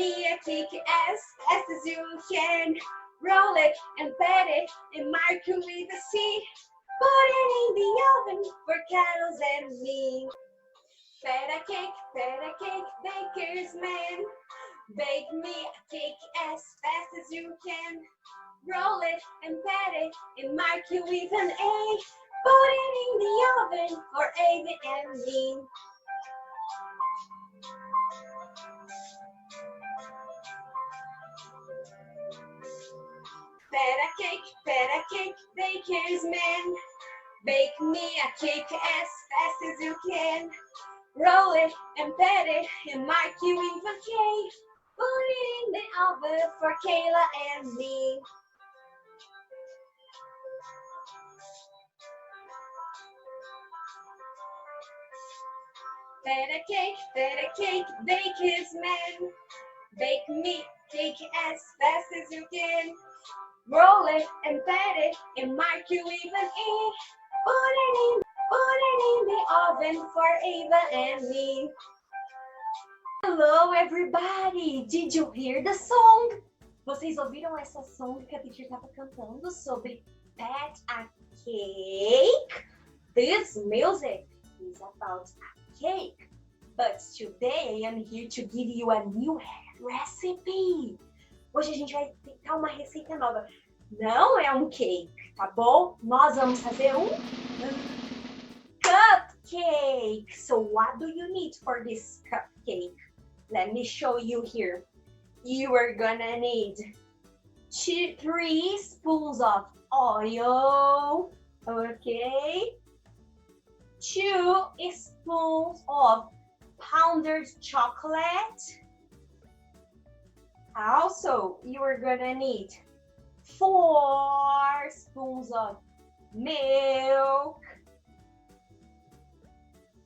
me a cake as fast as you can. Roll it and pat it and microwave the sea. Put it in the oven for Carlos and me. Pat a cake, baker's man. Bake me a cake as fast as you can. Roll it and pat it and microwave an egg. Put it in the oven for Ava and me. Pat a cake, baker's man. Bake me a cake as fast as you can. Roll it and pat it and microwave a cake. Put it in the oven for Kayla and me. Pat a cake, baker's man. Bake me a cake as fast as you can. Roll it and pat it and microwave an egg. Put it in the oven for Ava and me. Hello everybody! Did you hear the song? Vocês ouviram essa song que a teacher estava cantando sobre pat a cake? This music is about a cake. But today I am here to give you a new recipe. Hoje a gente vai tentar uma receita nova. Não é um cake, tá bom? Nós vamos fazer um cupcake. So what do you need for this cupcake? Let me show you here. You are gonna need 3 spoons of oil. Okay. 2 spoons of powdered chocolate. Also, you are gonna need 4 spoons of milk,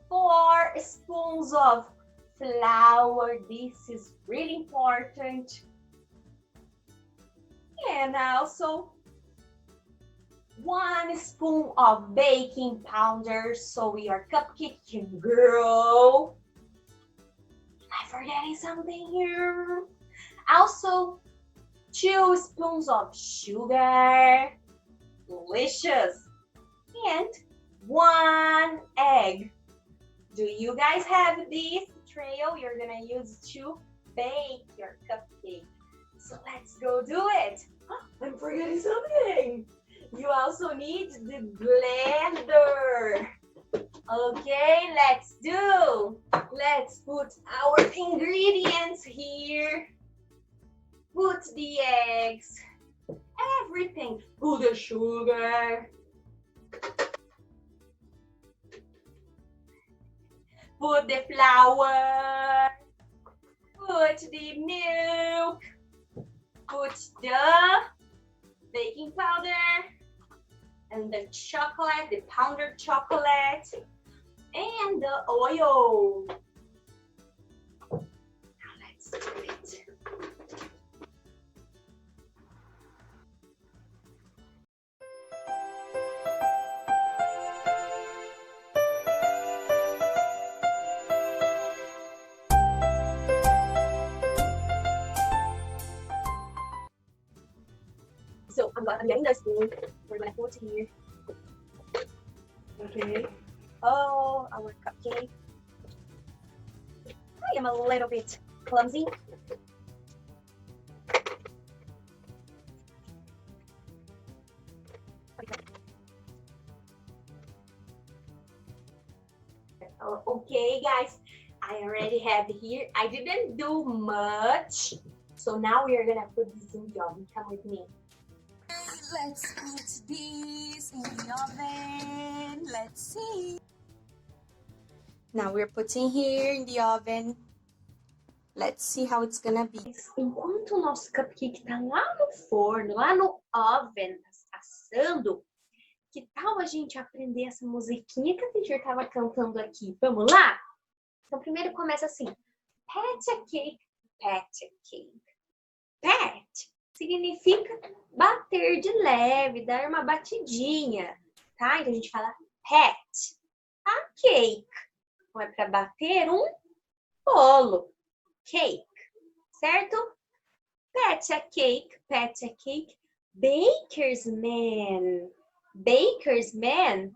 4 spoons of flour. This is really important. And also 1 spoon of baking powder so your cupcake can grow. Am I forgetting something here? Also 2 spoons of sugar, delicious, and 1 egg. Do you guys have this trail you're gonna use to bake your cupcake? So let's go do it. I'm forgetting something. You also need the blender. Okay, let's put our ingredients here. Put the eggs, everything. Put the sugar. Put the flour. Put the milk. Put the baking powder and the chocolate, the powdered chocolate, and the oil. Now let's do it. So I'm getting the spoon. We're gonna put here. Okay. Oh, our cupcake. I am a little bit clumsy. Okay, guys, I already have here. I didn't do much, so now we are gonna put this in the oven. Come with me. Let's put this in the oven. Let's see. Now we're putting here in the oven. Let's see how it's gonna be. Enquanto o nosso cupcake tá lá no forno, lá no oven, assando, que tal a gente aprender essa musiquinha que a teacher tava cantando aqui? Vamos lá? Então primeiro começa assim. Pat a cake, pat a cake. Pat significa bater de leve, dar uma batidinha, tá? Então a gente fala pat a cake. Então é para bater um bolo. Cake. certo? Pat a cake, pat a cake. Baker's man. Baker's man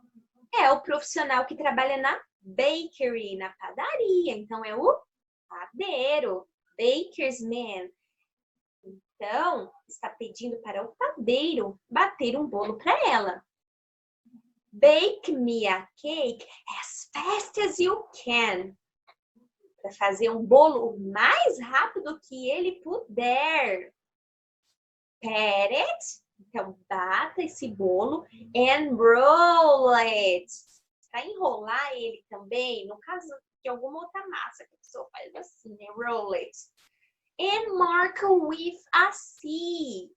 é o profissional que trabalha na bakery, na padaria. Então, é o padeiro. Baker's man. Então, está pedindo para o padeiro bater um bolo para ela. Bake me a cake as fast as you can. Para fazer um bolo o mais rápido que ele puder. Pat it. Então, bata esse bolo and roll it. Para enrolar ele também, no caso de alguma outra massa que a pessoa faz assim, né? Roll it. And mark with a C.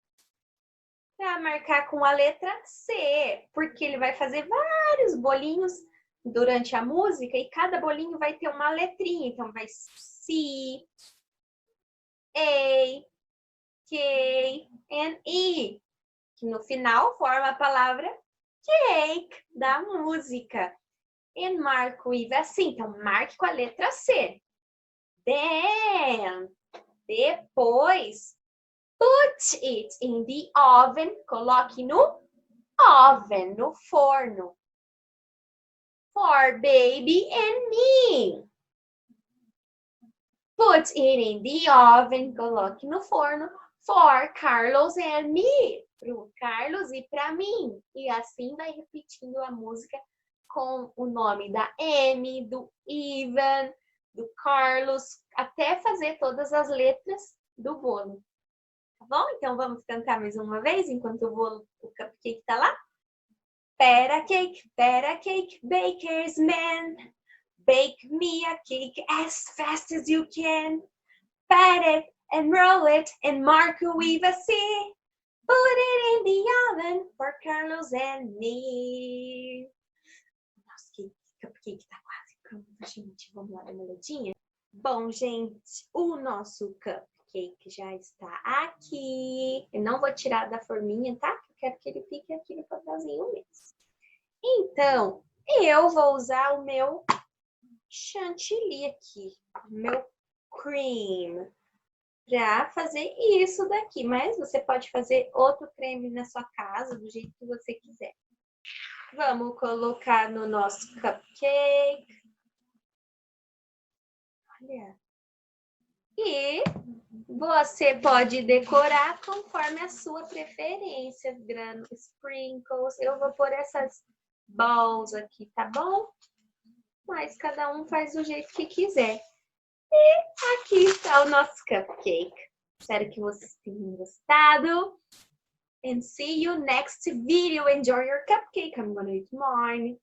Para marcar com a letra C, porque ele vai fazer vários bolinhos durante a música e cada bolinho vai ter uma letrinha. Então, vai C, A, K, and E, que no final forma a palavra cake da música. And mark with a C. Então, marque com a letra C. Then, depois, put it in the oven. Coloque no oven, no forno. For baby and me. Put it in the oven. Coloque no forno. For Carlos and me. Pro Carlos e para mim. E assim vai repetindo a música com o nome da Amy, do Ivan, do Carlos, até fazer todas as letras do bolo. Tá bom? Então vamos cantar mais uma vez enquanto o cupcake tá lá? Better cake, baker's man. Bake me a cake as fast as you can. Pat it and roll it and mark with a C. Put it in the oven for Carlos and me. Nossa, cupcake tá quase pronto, gente. Vamos lá dar uma olhadinha? Bom, gente, o nosso cupcake já está aqui. Eu não vou tirar da forminha, tá? Eu quero que ele fique aqui no papelzinho mesmo. Então, eu vou usar o meu chantilly aqui, o meu cream, para fazer isso daqui. Mas você pode fazer outro creme na sua casa, do jeito que você quiser. Vamos colocar no nosso cupcake. Olha. E você pode decorar conforme a sua preferência. Grano, sprinkles. Eu vou pôr essas balls aqui, tá bom? Mas cada um faz do jeito que quiser. E aqui está o nosso cupcake. Espero que vocês tenham gostado. And see you next video. Enjoy your cupcake. I'm gonna eat mine.